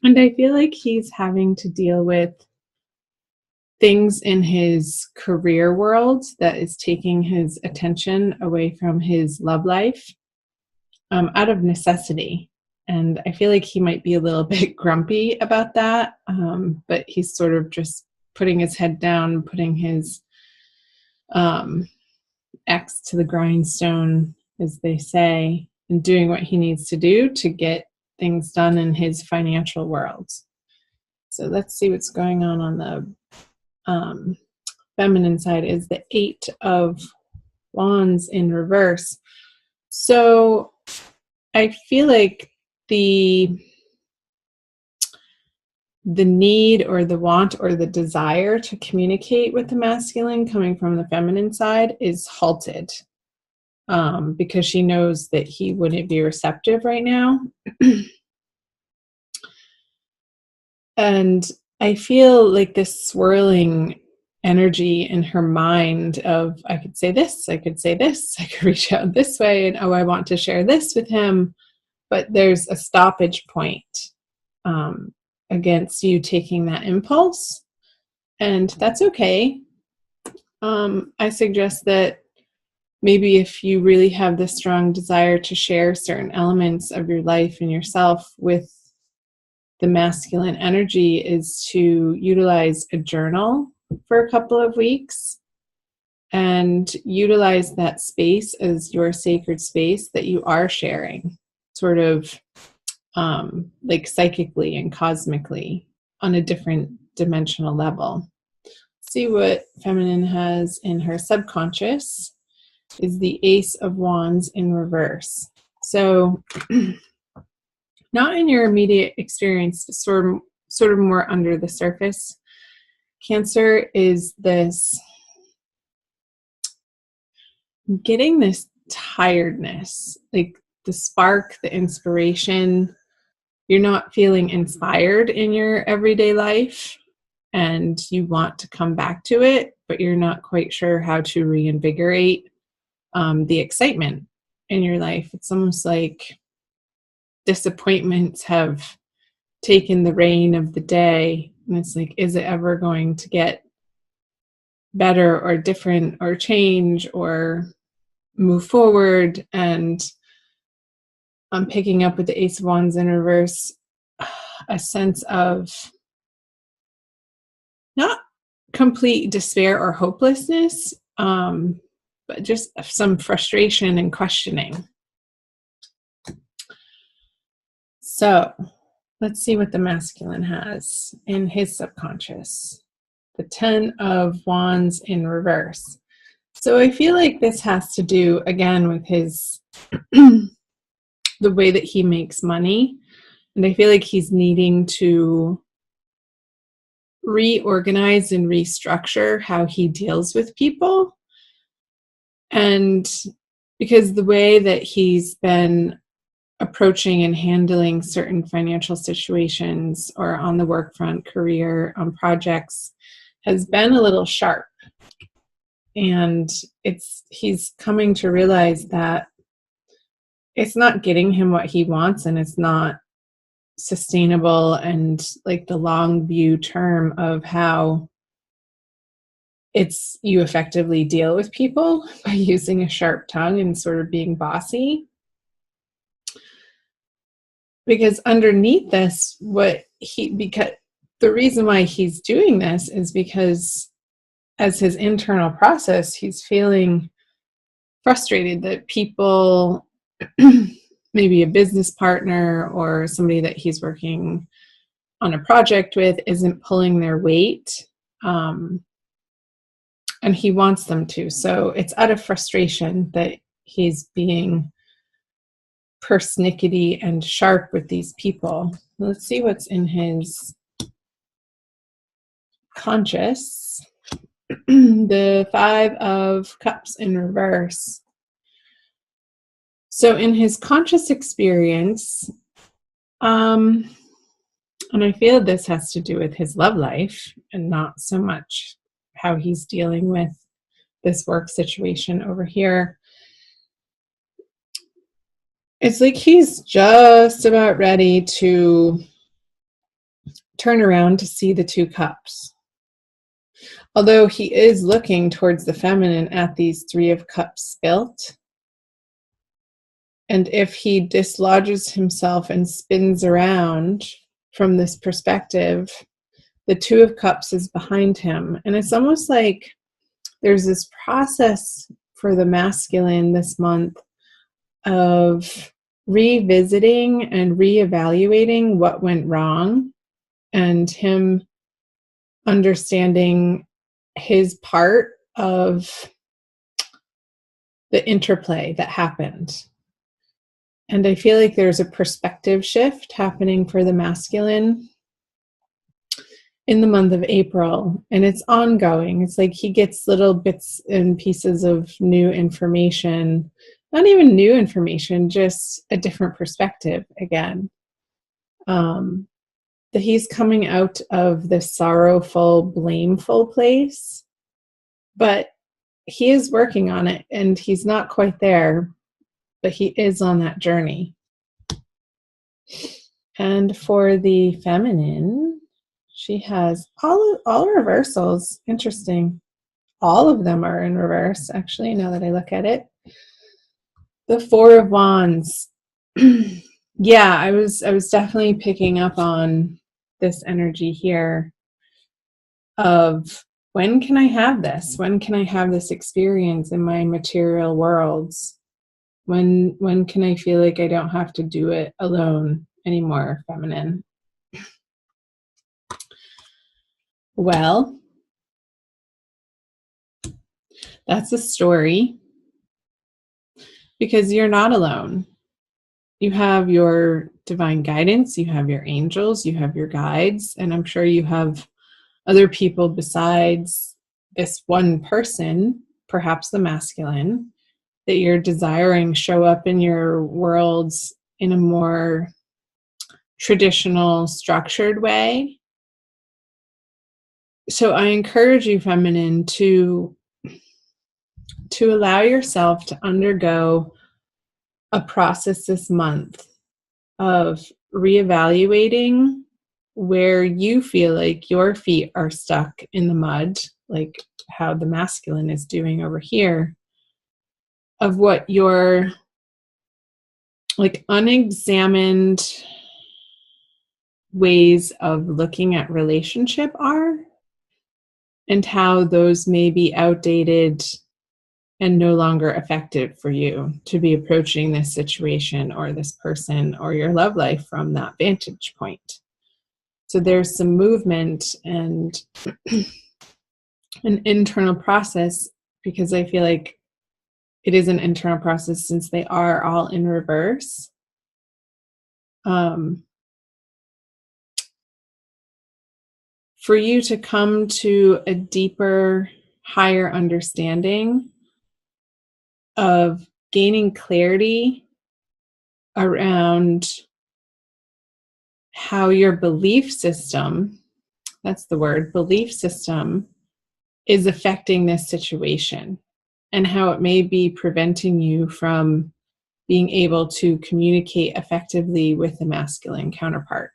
And I feel like he's having to deal with things in his career world that is taking his attention away from his love life, out of necessity. And I feel like he might be a little bit grumpy about that, but he's sort of just putting his head down, putting his um, axe to the grindstone, as they say, and doing what he needs to do to get things done in his financial world. So let's see what's going on the feminine side. Is the Eight of Wands in reverse. So I feel like the need or the want or the desire to communicate with the masculine coming from the feminine side is halted, because she knows that he wouldn't be receptive right now. And I feel like this swirling energy in her mind of, I could say this, I could say this, I could reach out this way, and oh, I want to share this with him. But there's a stoppage point against you taking that impulse. And that's okay. I suggest that maybe if you really have this strong desire to share certain elements of your life and yourself with the masculine energy, is to utilize a journal for a couple of weeks and utilize that space as your sacred space that you are sharing, sort of like psychically and cosmically on a different dimensional level. See what feminine has in her subconscious is the Ace of Wands in reverse. So not in your immediate experience, sort of more under the surface. Cancer is this getting this tiredness, like the spark, the inspiration. You're not feeling inspired in your everyday life and you want to come back to it, but you're not quite sure how to reinvigorate the excitement in your life. It's almost like disappointments have taken the reign of the day. And it's like, is it ever going to get better or different or change or move forward? And I'm picking up with the Ace of Wands in reverse a sense of not complete despair or hopelessness, but just some frustration and questioning. So let's see what the masculine has in his subconscious. The Ten of Wands in reverse. So I feel like this has to do, again, with his the way that he makes money. And I feel like he's needing to reorganize and restructure how he deals with people. And because the way that he's been approaching and handling certain financial situations or on the work front, career, on projects, has been a little sharp. And he's coming to realize that it's not getting him what he wants, and it's not sustainable, and like the long view term of how you effectively deal with people by using a sharp tongue and sort of being bossy. Because underneath this, because the reason why he's doing this is because as his internal process, he's feeling frustrated that people, maybe a business partner or somebody that he's working on a project with, isn't pulling their weight. And he wants them to. So it's out of frustration that he's being persnickety and sharp with these people. Let's see what's in his conscious. The Five of Cups in reverse. So in his conscious experience, and I feel this has to do with his love life and not so much how he's dealing with this work situation over here. It's like he's just about ready to turn around to see the 2 cups. Although he is looking towards the feminine at these 3 of cups spilt. And if he dislodges himself and spins around from this perspective, the 2 of cups is behind him. And it's almost like there's this process for the masculine this month of revisiting and reevaluating what went wrong, and him understanding his part of the interplay that happened. And I feel like there's a perspective shift happening for the masculine in the month of April, and it's ongoing. It's like he gets little bits and pieces of new information, not even new information, just a different perspective again. That he's coming out of this sorrowful, blameful place, but he is working on it, and he's not quite there, but he is on that journey. And for the feminine, she has all reversals. Interesting. All of them are in reverse, actually, now that I look at it. The 4 of Wands. Yeah, I was definitely picking up on this energy here of, when can I have this? When can I have this experience in my material worlds? When can I feel like I don't have to do it alone anymore, feminine? Well, that's a story, because you're not alone. You have your divine guidance, you have your angels, you have your guides, and I'm sure you have other people besides this one person, perhaps the masculine, that you're desiring show up in your worlds in a more traditional, structured way. So I encourage you, feminine, to allow yourself to undergo a process this month of reevaluating where you feel like your feet are stuck in the mud, like how the masculine is doing over here, of what your like unexamined ways of looking at relationship are, and how those may be outdated and no longer effective for you to be approaching this situation or this person or your love life from that vantage point. So there's some movement and an internal process, because I feel like it is an internal process since they are all in reverse. For you to come to a deeper, higher understanding of gaining clarity around how your belief system, that's the word, belief system, is affecting this situation, and how it may be preventing you from being able to communicate effectively with the masculine counterpart.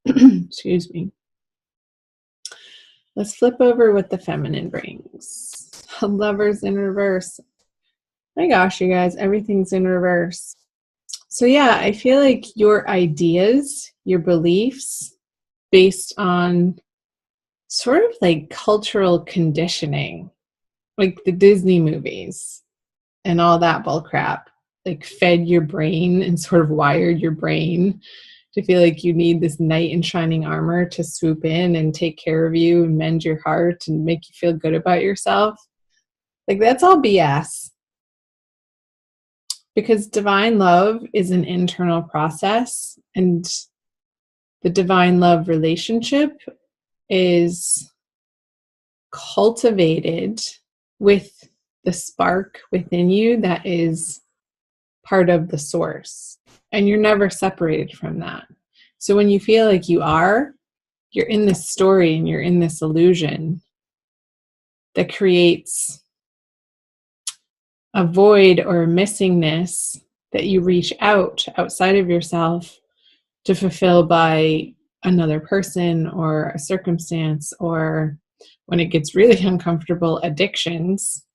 Excuse me. Let's flip over what the feminine brings. Lovers in reverse. My gosh, you guys, everything's in reverse. So yeah, I feel like your ideas, your beliefs, based on sort of like cultural conditioning, like the Disney movies and all that bullcrap, like fed your brain and sort of wired your brain to feel like you need this knight in shining armor to swoop in and take care of you and mend your heart and make you feel good about yourself. Like, that's all BS. Because divine love is an internal process, and the divine love relationship is cultivated with the spark within you that is part of the source. And you're never separated from that. So when you feel like you're in this story and you're in this illusion that creates a void or a missingness that you reach outside of yourself to fulfill by another person or a circumstance, or when it gets really uncomfortable, addictions.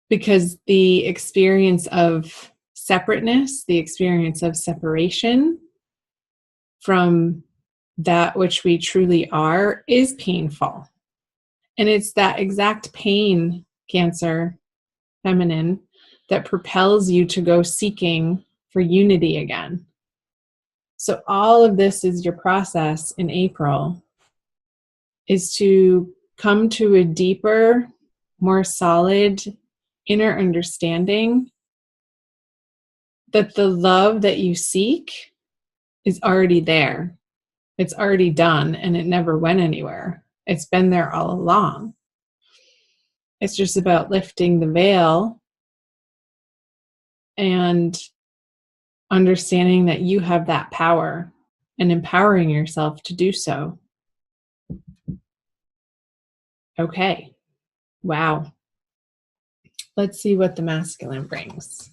Because the experience of separateness, the experience of separation from that which we truly are is painful. And it's that exact pain, Cancer, feminine, that propels you to go seeking for unity again. So all of this is your process in April, is to come to a deeper, more solid inner understanding that the love that you seek is already there. It's already done, and it never went anywhere. It's been there all along. It's just about lifting the veil and understanding that you have that power and empowering yourself to do so. Okay. Wow. Let's see what the masculine brings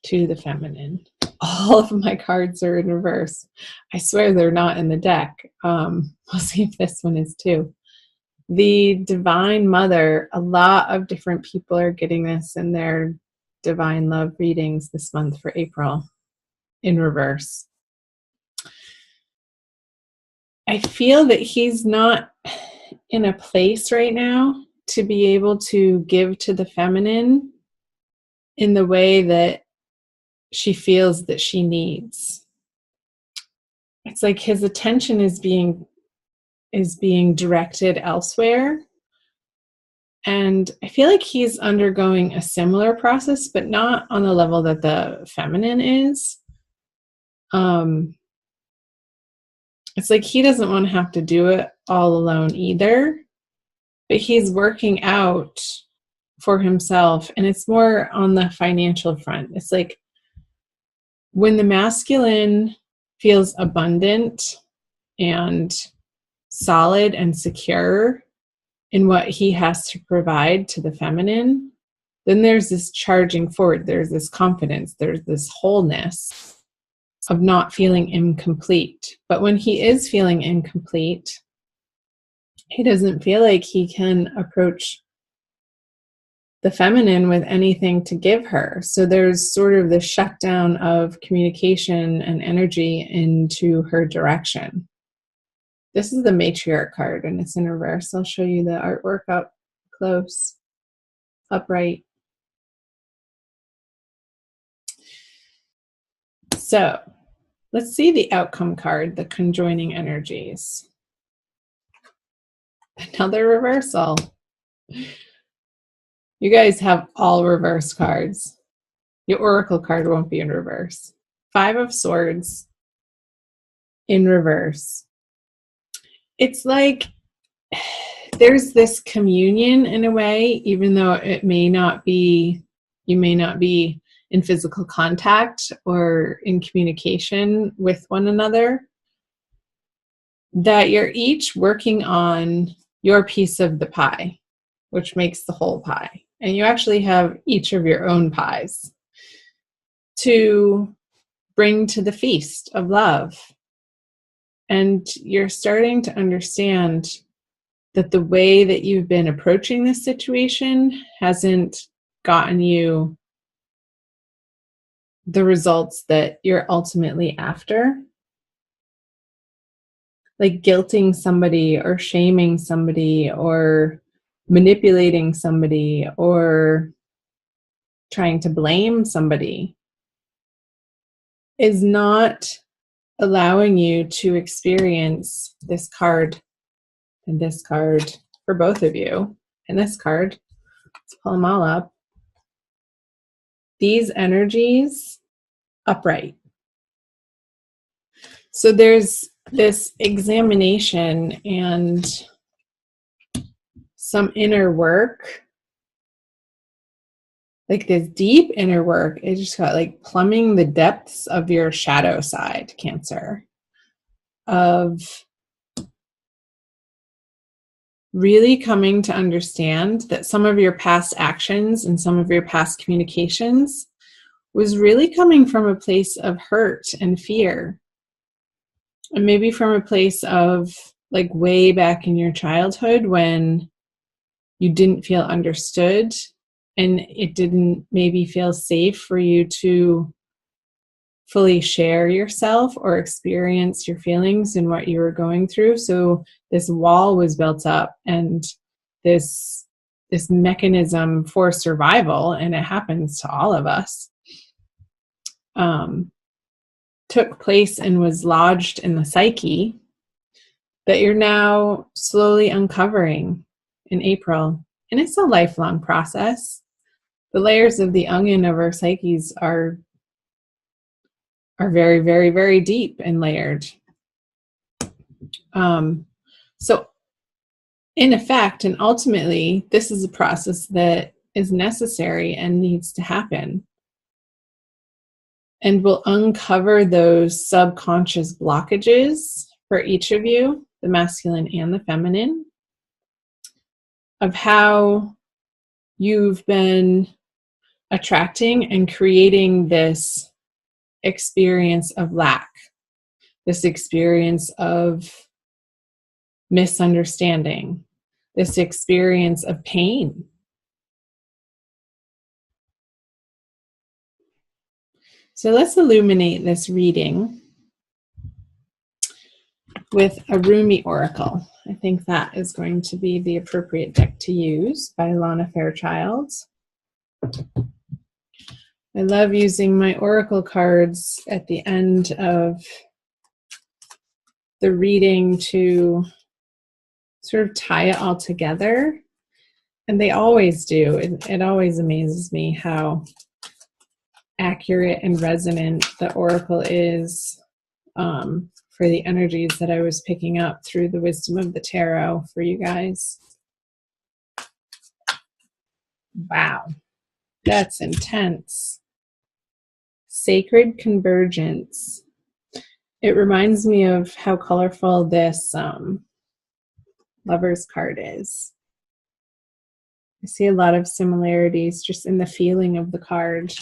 to the feminine. All of my cards are in reverse. I swear they're not in the deck. We'll see if this one is too. The Divine Mother, a lot of different people are getting this in their Divine Love readings this month for April in reverse. I feel that he's not in a place right now to be able to give to the feminine in the way that she feels that she needs. It's like his attention is being directed elsewhere. And I feel like he's undergoing a similar process, but not on the level that the feminine is. It's like he doesn't want to have to do it all alone either, but he's working out for himself, and it's more on the financial front. It's like when the masculine feels abundant and solid and secure in what he has to provide to the feminine, then there's this charging forward, there's this confidence, there's this wholeness of not feeling incomplete. But when he is feeling incomplete, he doesn't feel like he can approach the feminine with anything to give her. So there's sort of the shutdown of communication and energy into her direction. This is the matriarch card, and it's in reverse. I'll show you the artwork up close, upright. So let's see the outcome card, the conjoining energies. Another reversal. You guys have all reverse cards. Your oracle card won't be in reverse. 5 of Swords in reverse. It's like there's this communion in a way, even though it may not be, you may not be in physical contact or in communication with one another, that you're each working on your piece of the pie, which makes the whole pie. And you actually have each of your own pies to bring to the feast of love. And you're starting to understand that the way that you've been approaching this situation hasn't gotten you the results that you're ultimately after. Like guilting somebody or shaming somebody or manipulating somebody or trying to blame somebody is not allowing you to experience this card and this card for both of you, and this card. Let's pull them all up. These energies upright. So there's this examination and some inner work, like this deep inner work. It just got like plumbing the depths of your shadow side, Cancer, of really coming to understand that some of your past actions and some of your past communications was really coming from a place of hurt and fear. And maybe from a place of like way back in your childhood when you didn't feel understood and it didn't maybe feel safe for you to fully share yourself or experience your feelings and what you were going through. So this wall was built up, and this mechanism for survival, and it happens to all of us, took place and was lodged in the psyche that you're now slowly uncovering in April. And it's a lifelong process. The layers of the onion of our psyches are very, very, very deep and layered. So in effect, and ultimately, this is a process that is necessary and needs to happen. And will uncover those subconscious blockages for each of you, the masculine and the feminine, of how you've been attracting and creating this experience of lack, this experience of misunderstanding, this experience of pain. So let's illuminate this reading with a Rumi Oracle. I think that is going to be the appropriate deck to use by Lana Fairchild. I love using my Oracle cards at the end of the reading to sort of tie it all together. And they always do. It always amazes me how accurate and resonant the Oracle is for the energies that I was picking up through the wisdom of the tarot for you guys. Wow, that's intense. Sacred convergence. It reminds me of how colorful this Lover's card is. I see a lot of similarities just in the feeling of the card.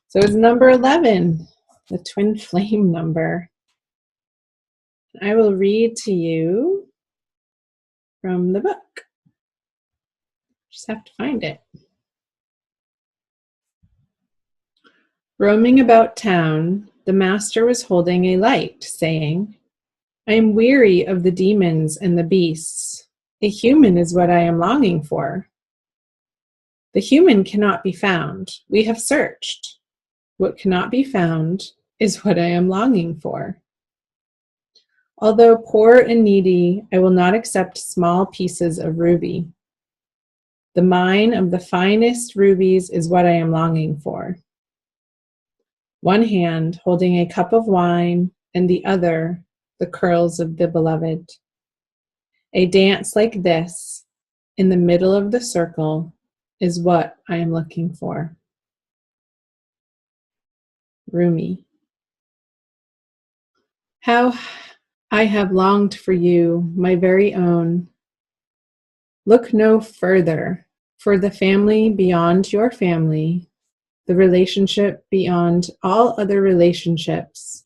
So it's number 11, the twin flame number. I will read to you from the book. Just have to find it. Roaming about town, the master was holding a light, saying, I am weary of the demons and the beasts. A human is what I am longing for. The human cannot be found. We have searched. What cannot be found is what I am longing for. Although poor and needy, I will not accept small pieces of ruby. The mine of the finest rubies is what I am longing for. One hand holding a cup of wine, and the other the curls of the beloved. A dance like this, in the middle of the circle, is what I am looking for. Rumi. How I have longed for you, my very own. Look no further, for the family beyond your family, the relationship beyond all other relationships,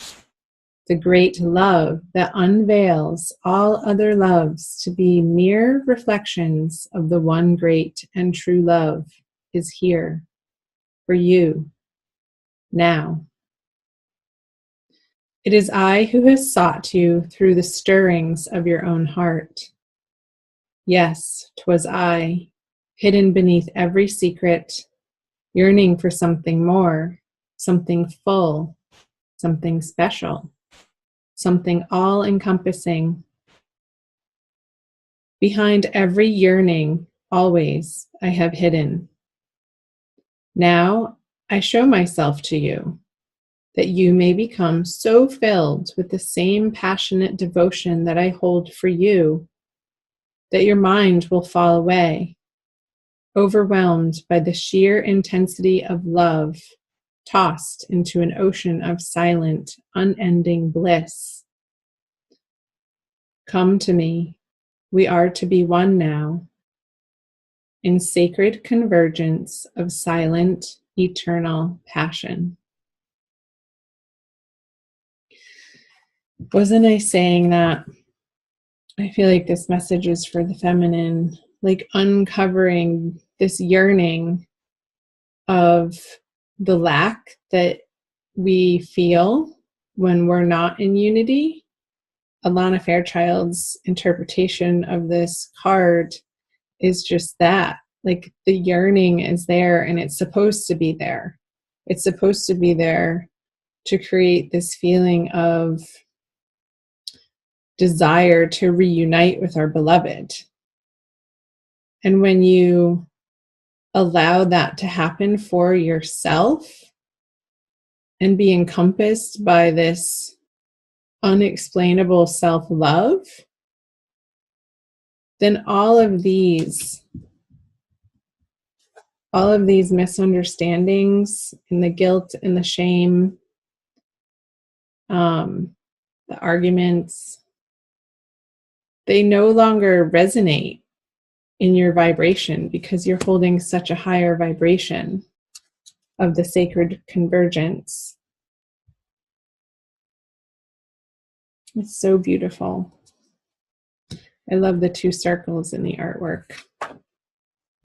the great love that unveils all other loves to be mere reflections of the one great and true love, is here for you now. It is I who has sought you through the stirrings of your own heart. Yes, 'twas I, hidden beneath every secret, yearning for something more, something full, something special, something all-encompassing. Behind every yearning, always, I have hidden. Now I show myself to you, that you may become so filled with the same passionate devotion that I hold for you, that your mind will fall away, overwhelmed by the sheer intensity of love, tossed into an ocean of silent, unending bliss. Come to me. We are to be one now, in sacred convergence of silent eternal passion. Wasn't I saying that I feel like this message is for the feminine, like uncovering this yearning of the lack that we feel when we're not in unity? Alana Fairchild's interpretation of this card is just that. Like the yearning is there and it's supposed to be there. It's supposed to be there to create this feeling of desire to reunite with our beloved. And when you allow that to happen for yourself and be encompassed by this unexplainable self-love, then all of these misunderstandings and the guilt and the shame, the arguments, they no longer resonate in your vibration because you're holding such a higher vibration of the sacred convergence. It's so beautiful. I love the two circles in the artwork.